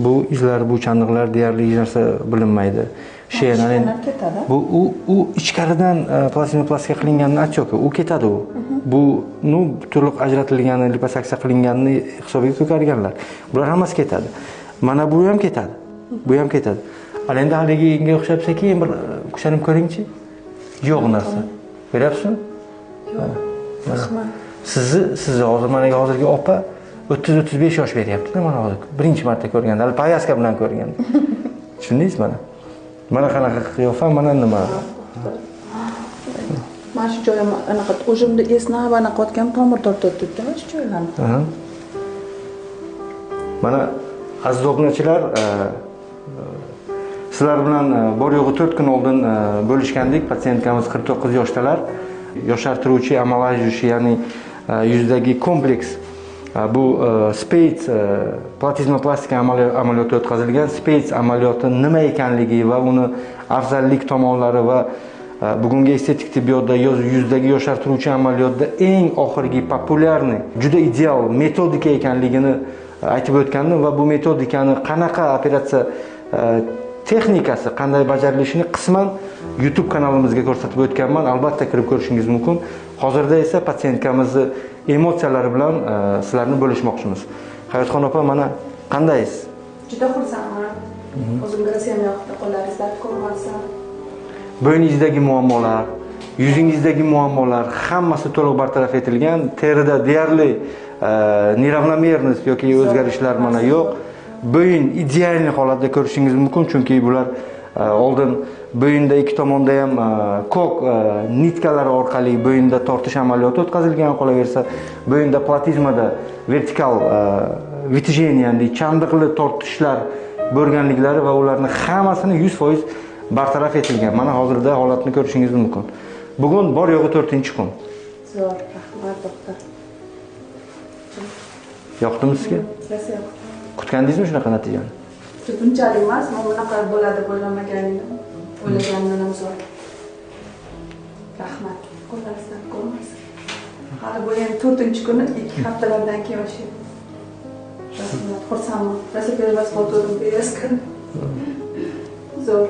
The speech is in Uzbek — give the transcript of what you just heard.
bu izlar, bu chandiqlar deyarli hech narsa bilinmaydi. Bu u ichkaridan plastika qilinganini aytyoki, u ketadi u. Bu to'liq ajratilgani, liposaksiya qilinganini hisobiga ko'karganlar. Bular hammasi ketadi. Mana bu ham ketadi. Bu ham ketadi. Endi haligiga o'xshab sekin bir kuchlanib ko'ringchi. Yo'q narsa. Ko'ryapsizmi? Rahmat. Sizni hozir mana hozirgi opa 30-35 yosh beryapti-da mana hozir. Birinchi marta ko'rganda, hali poyaska bilan ko'rganda. Tushundingizmi mana? Mana qanaqa qiyofa, mana nima? Mana shu joyim anaqa o'zimda esnab anaqa qotgan tomir tortyapti, mana shu joylarni. Mana aziz obunachilar, sizlar bilan bor yo'g'i 4 kun oldin bo'lishgandik. Patsientkamiz 49 yoshdalar. Yoshartiruvchi amalaj, ya'ni yuzdagi kompleks bu Spades platizmoplastika amaliyoti o'tkazilgan. Spades amaliyoti nima ekanligi va uni afzallik tomonlari va bugungi estetik tibbiyotda yuzdagi yoshartiruvchi amaliyotda eng oxirgi populyarni, juda ideal metodika ekanligini aytib o'tgandim va bu metodikani qanaqa operatsiya texnikasi qanday bajarilishini qisman YouTube kanalimizga ko'rsatib o'tganman. Albatta kirib ko'rishingiz mumkin. Hozirda esa patsientkamizni emotsiyalari bilan sizlarni bo'lishmoqchimiz. Hayotxon opa, mana qandaysiz? Juda xursandman. O'zimga ham yoqdi, qo'llaringizni ko'rmasam. Bo'yningizdagi muammolar, yuzingizdagi muammolar hammasi to'liq bartaraf etilgan. Terida deyarli neravnomernost yoki o'zgarishlar mana yo'q. Bo'yin ideal holatda ko'rishingiz mumkin, chunki bular oldin bo'yinda ikki tomonda ham kok nitkalari orqali bo'yinda tortish amaliyoti o'tkazilgan. Qolaversa, bo'yinda platizmada vertikal vitijeniya, ya'ni chandiqli tortishlar bo'lganliklari va ularni hammasini 100% bartaraf etilgan. Mana hozirda holatni ko'rishingiz mumkin. Bugun bor yo'g'i 4-kun. Zo'r, rahmat doktor. Yoqdimi sizga? Yoqdi. Kutgandingizmi shunaqa natijani? Bunchalik emas, men bunaqa bo'ladi bo'lmaganini o'ylaganimdan ham zo'r. Rahmat. Qo'llaringizdan ko'rmasin. Hali bu endi 4-kuni 2 haftalardan keyin o'sha. Rahmat, xursandman. Rosa перевоз bo'ldim, перевоз. Zo'r.